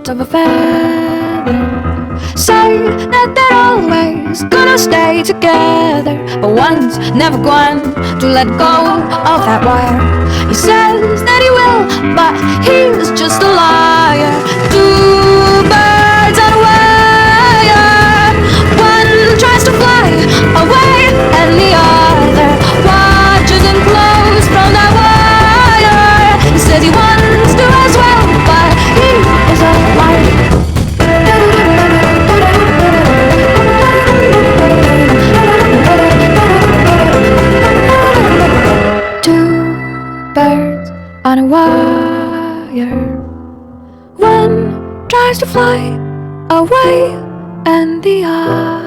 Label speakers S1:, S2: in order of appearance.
S1: of a feather. Say that they're always gonna stay together, but one's never going to let go of that wire. He says that he will, but he's just a liar. Two birds on a wire. One tries to fly away and the other watches him close from that wire. He says he wants to as well, but he is a liar. Birds on a wire. One tries to fly away and the other